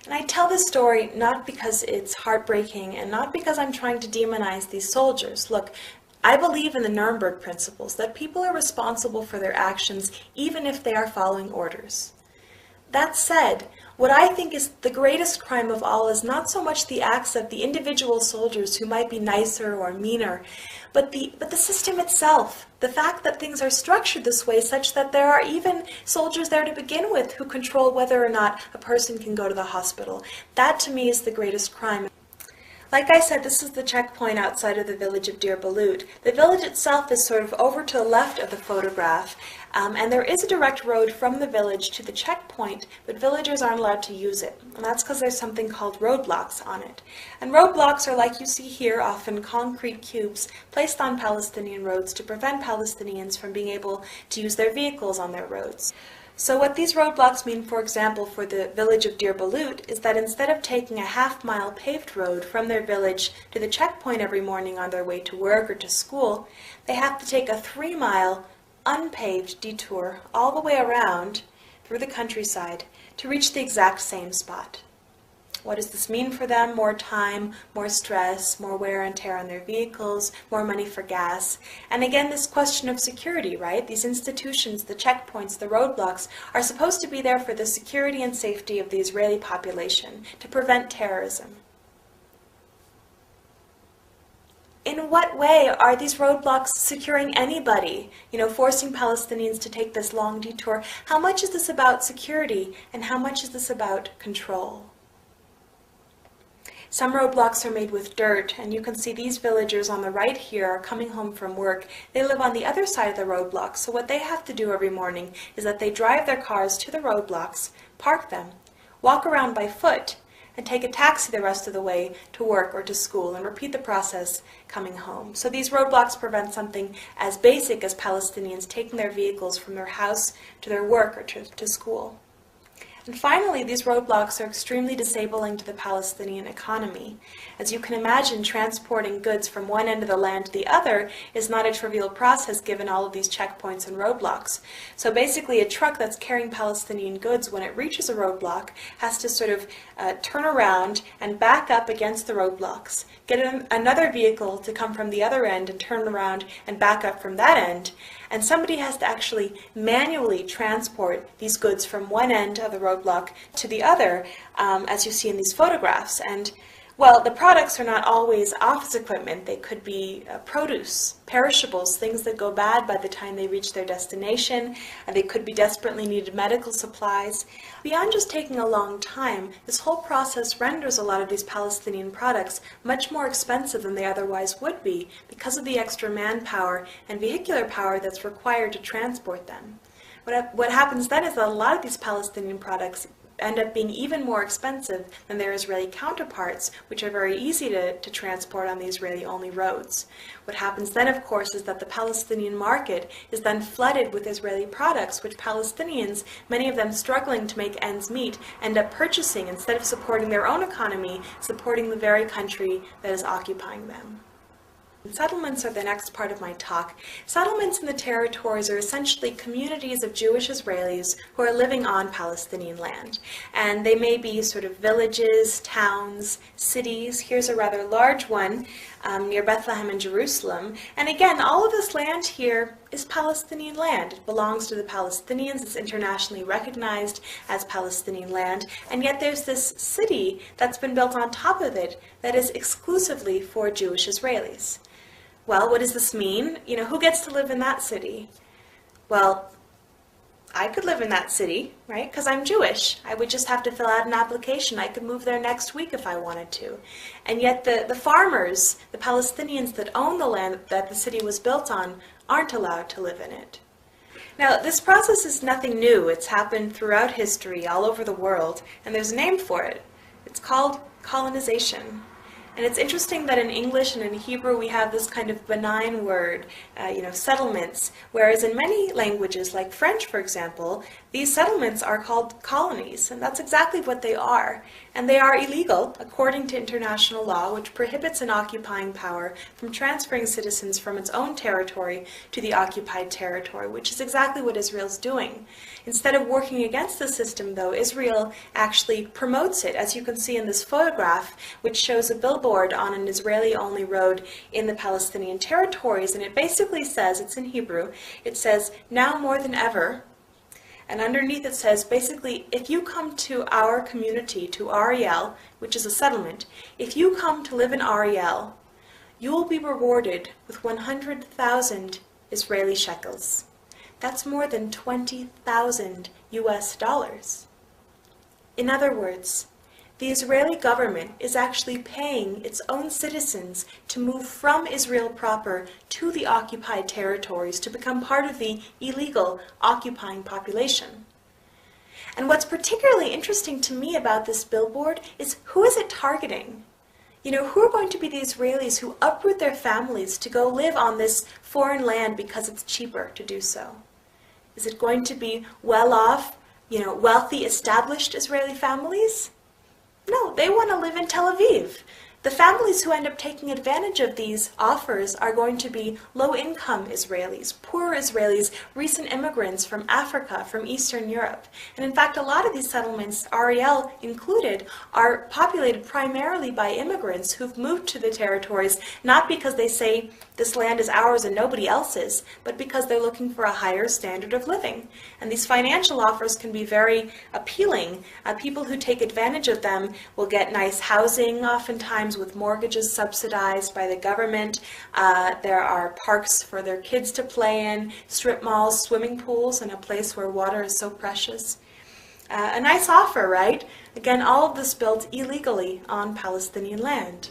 And I tell this story not because it's heartbreaking and not because I'm trying to demonize these soldiers. Look, I believe in the Nuremberg principles, that people are responsible for their actions even if they are following orders. That said, what I think is the greatest crime of all is not so much the acts of the individual soldiers who might be nicer or meaner, but the system itself. The fact that things are structured this way such that there are even soldiers there to begin with who control whether or not a person can go to the hospital. That to me is the greatest crime. Like I said, this is the checkpoint outside of the village of Deir Balut. The village itself is sort of over to the left of the photograph, and there is a direct road from the village to the checkpoint, but villagers aren't allowed to use it. And that's because there's something called roadblocks on it. And roadblocks are, like you see here, often concrete cubes placed on Palestinian roads to prevent Palestinians from being able to use their vehicles on their roads. So what these roadblocks mean, for example, for the village of Deir Balut, is that instead of taking a half-mile paved road from their village to the checkpoint every morning on their way to work or to school, they have to take a 3-mile unpaved detour all the way around through the countryside to reach the exact same spot. What does this mean for them? More time, more stress, more wear and tear on their vehicles, more money for gas. And again, this question of security, right? These institutions, the checkpoints, the roadblocks, are supposed to be there for the security and safety of the Israeli population, to prevent terrorism. In what way are these roadblocks securing anybody? Forcing Palestinians to take this long detour? How much is this about security, and how much is this about control? Some roadblocks are made with dirt, and you can see these villagers on the right here are coming home from work. They live on the other side of the roadblocks, so what they have to do every morning is that they drive their cars to the roadblocks, park them, walk around by foot, and take a taxi the rest of the way to work or to school, and repeat the process coming home. So these roadblocks prevent something as basic as Palestinians taking their vehicles from their house to their work or to school. And finally, these roadblocks are extremely disabling to the Palestinian economy. As you can imagine, transporting goods from one end of the land to the other is not a trivial process given all of these checkpoints and roadblocks. So basically, a truck that's carrying Palestinian goods, when it reaches a roadblock, has to sort of turn around and back up against the roadblocks, get another vehicle to come from the other end and turn around and back up from that end. And somebody has to actually manually transport these goods from one end of the roadblock to the other, as you see in these photographs. And, well, the products are not always office equipment. They could be produce, perishables, things that go bad by the time they reach their destination. They could be desperately needed medical supplies. Beyond just taking a long time, this whole process renders a lot of these Palestinian products much more expensive than they otherwise would be because of the extra manpower and vehicular power that's required to transport them. What happens then is that a lot of these Palestinian products end up being even more expensive than their Israeli counterparts, which are very easy to transport on the Israeli-only roads. What happens then, of course, is that the Palestinian market is then flooded with Israeli products, which Palestinians, many of them struggling to make ends meet, end up purchasing instead of supporting their own economy, supporting the very country that is occupying them. Settlements are the next part of my talk. Settlements in the territories are essentially communities of Jewish Israelis who are living on Palestinian land. And they may be sort of villages, towns, cities. Here's a rather large one near Bethlehem and Jerusalem. And again, all of this land here is Palestinian land. It belongs to the Palestinians. It's internationally recognized as Palestinian land. And yet there's this city that's been built on top of it that is exclusively for Jewish Israelis. Well, what does this mean? Who gets to live in that city? Well, I could live in that city, right? Because I'm Jewish. I would just have to fill out an application. I could move there next week if I wanted to. And yet the farmers, the Palestinians that own the land that the city was built on, aren't allowed to live in it. Now, this process is nothing new. It's happened throughout history, all over the world, and there's a name for it. It's called colonization. And it's interesting that in English and in Hebrew we have this kind of benign word, settlements, whereas in many languages, like French for example, these settlements are called colonies, and that's exactly what they are. And they are illegal according to international law, which prohibits an occupying power from transferring citizens from its own territory to the occupied territory, which is exactly what Israel's doing. Instead of working against the system, though, Israel actually promotes it, as you can see in this photograph, which shows a billboard on an Israeli-only road in the Palestinian territories, and it basically says, it's in Hebrew, it says, "Now more than ever," and underneath it says, basically, if you come to our community, to Ariel, which is a settlement, if you come to live in Ariel, you will be rewarded with 100,000 Israeli shekels. That's more than 20,000 US dollars. In other words, the Israeli government is actually paying its own citizens to move from Israel proper to the occupied territories to become part of the illegal occupying population. And what's particularly interesting to me about this billboard is, who is it targeting? Who are going to be the Israelis who uproot their families to go live on this foreign land because it's cheaper to do so? Is it going to be well-off, wealthy, established Israeli families? No, they want to live in Tel Aviv. The families who end up taking advantage of these offers are going to be low-income Israelis, poor Israelis, recent immigrants from Africa, from Eastern Europe. And in fact, a lot of these settlements, Ariel included, are populated primarily by immigrants who've moved to the territories, not because they say this land is ours and nobody else's, but because they're looking for a higher standard of living. And these financial offers can be very appealing. People who take advantage of them will get nice housing, oftentimes with mortgages subsidized by the government. There are parks for their kids to play in, strip malls, swimming pools, and a place where water is so precious. A nice offer, right? Again, all of this built illegally on Palestinian land.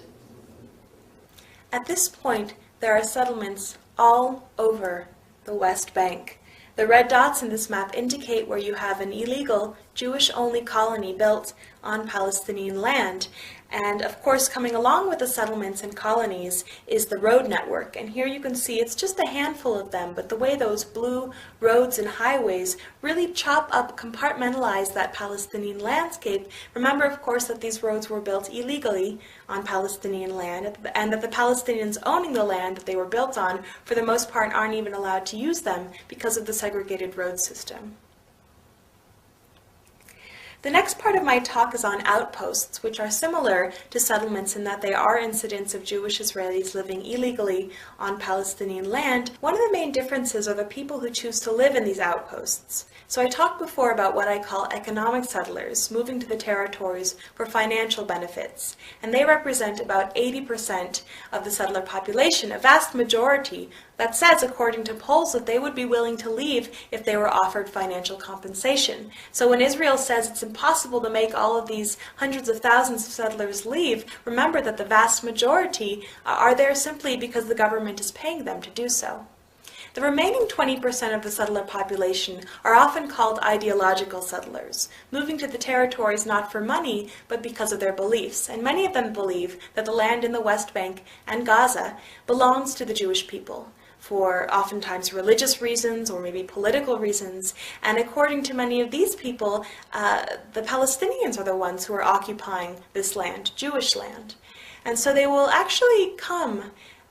At this point, there are settlements all over the West Bank. The red dots in this map indicate where you have an illegal Jewish-only colony built on Palestinian land. And of course, coming along with the settlements and colonies is the road network. And here you can see it's just a handful of them, but the way those blue roads and highways really chop up, compartmentalize that Palestinian landscape. Remember, of course, that these roads were built illegally on Palestinian land, and that the Palestinians owning the land that they were built on, for the most part, aren't even allowed to use them because of the segregated road system. The next part of my talk is on outposts, which are similar to settlements in that they are incidents of Jewish Israelis living illegally on Palestinian land. One of the main differences are the people who choose to live in these outposts. So I talked before about what I call economic settlers, moving to the territories for financial benefits. And they represent about 80% of the settler population, a vast majority that says, according to polls, that they would be willing to leave if they were offered financial compensation. So when Israel says it's impossible to make all of these hundreds of thousands of settlers leave, remember that the vast majority are there simply because the government is paying them to do so. The remaining 20% of the settler population are often called ideological settlers, moving to the territories not for money, but because of their beliefs. And many of them believe that the land in the West Bank and Gaza belongs to the Jewish people, for oftentimes religious reasons or maybe political reasons. And according to many of these people, the Palestinians are the ones who are occupying this land, Jewish land. And so they will actually come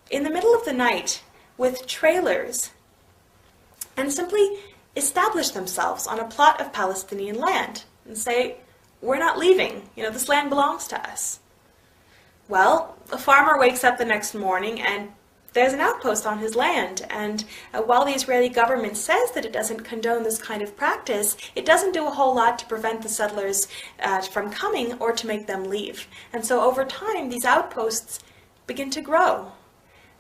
in the middle of the night with trailers and simply establish themselves on a plot of Palestinian land and say, we're not leaving, this land belongs to us. Well, a farmer wakes up the next morning and there's an outpost on his land, and while the Israeli government says that it doesn't condone this kind of practice, it doesn't do a whole lot to prevent the settlers from coming or to make them leave. And so over time, these outposts begin to grow.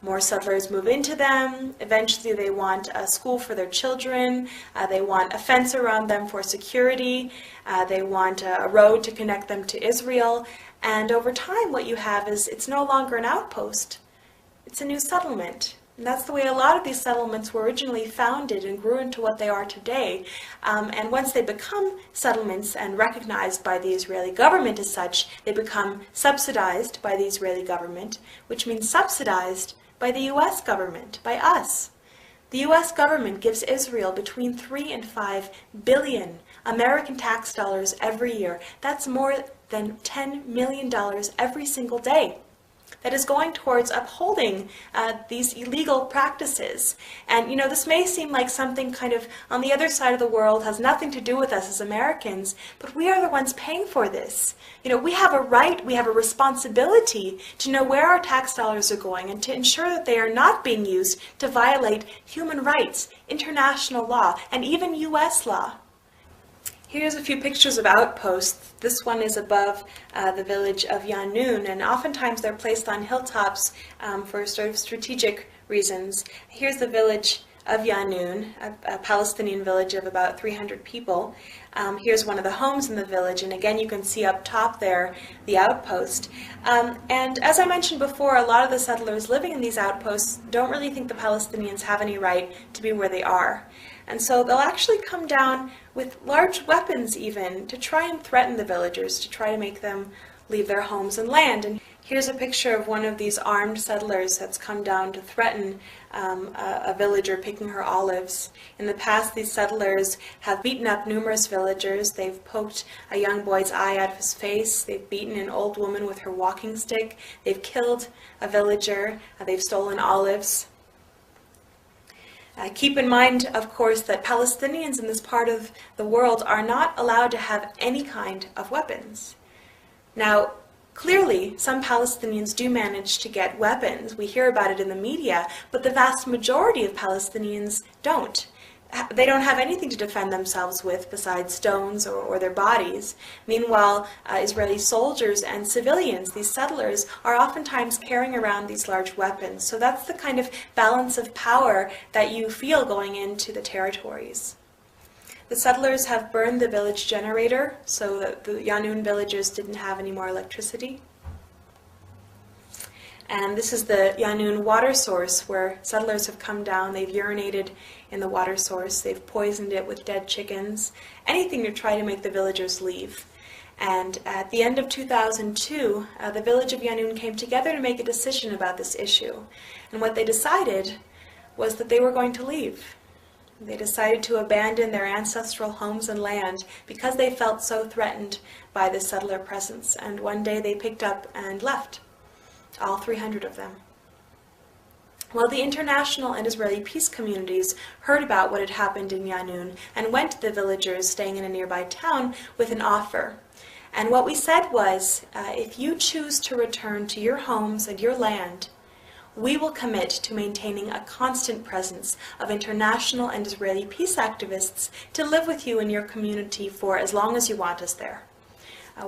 More settlers move into them. Eventually they want a school for their children. They want a fence around them for security. They want a road to connect them to Israel. And over time what you have is, it's no longer an outpost. It's a new settlement. And that's the way a lot of these settlements were originally founded and grew into what they are today. And once they become settlements and recognized by the Israeli government as such, they become subsidized by the Israeli government, which means subsidized by the U.S. government, by us. The U.S. government gives Israel between 3 and 5 billion American tax dollars every year. That's more than $10 million every single day. That is going towards upholding these illegal practices. And, you know, this may seem like something kind of on the other side of the world, has nothing to do with us as Americans, but we are the ones paying for this. You know, we have a right, we have a responsibility to know where our tax dollars are going and to ensure that they are not being used to violate human rights, international law, and even U.S. law. Here's a few pictures of outposts. This one is above the village of Yanun, and oftentimes they're placed on hilltops for sort of strategic reasons. Here's the village of Yanun, a Palestinian village of about 300 people. Here's one of the homes in the village, and again you can see up top there the outpost. And as I mentioned before, a lot of the settlers living in these outposts don't really think the Palestinians have any right to be where they are. And so they'll actually come down with large weapons even to try and threaten the villagers, to try to make them leave their homes and land. And here's a picture of one of these armed settlers that's come down to threaten a villager picking her olives. In the past, these settlers have beaten up numerous villagers. They've poked a young boy's eye out of his face. They've beaten an old woman with her walking stick. They've killed a villager. They've stolen olives. Keep in mind, of course, that Palestinians in this part of the world are not allowed to have any kind of weapons. Now, clearly, some Palestinians do manage to get weapons. We hear about it in the media, but the vast majority of Palestinians don't. They don't have anything to defend themselves with besides stones or their bodies. Meanwhile, Israeli soldiers and civilians, these settlers, are oftentimes carrying around these large weapons. So that's the kind of balance of power that you feel going into the territories. The settlers have burned the village generator so that the Yanun villagers didn't have any more electricity. And this is the Yanun water source where settlers have come down, they've urinated in the water source, they've poisoned it with dead chickens, anything to try to make the villagers leave. And at the end of 2002, the village of Yanun came together to make a decision about this issue. And what they decided was that they were going to leave. They decided to abandon their ancestral homes and land because they felt so threatened by the settler presence. And one day they picked up and left. All 300 of them. Well, the international and Israeli peace communities heard about what had happened in Yanun and went to the villagers staying in a nearby town with an offer. And what we said was, if you choose to return to your homes and your land, we will commit to maintaining a constant presence of international and Israeli peace activists to live with you in your community for as long as you want us there.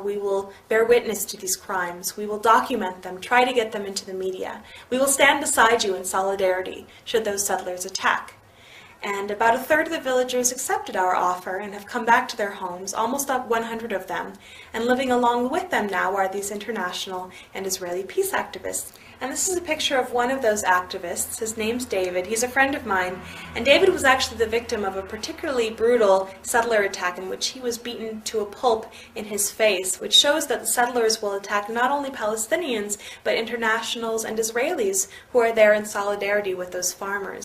We will bear witness to these crimes. We will document them, try to get them into the media. We will stand beside you in solidarity should those settlers attack. And about a third of the villagers accepted our offer and have come back to their homes, almost 100 of them. And living along with them now are these international and Israeli peace activists. And this is a picture of one of those activists. His name's David. He's a friend of mine. And David was actually the victim of a particularly brutal settler attack in which he was beaten to a pulp in his face, which shows that the settlers will attack not only Palestinians, but internationals and Israelis who are there in solidarity with those farmers.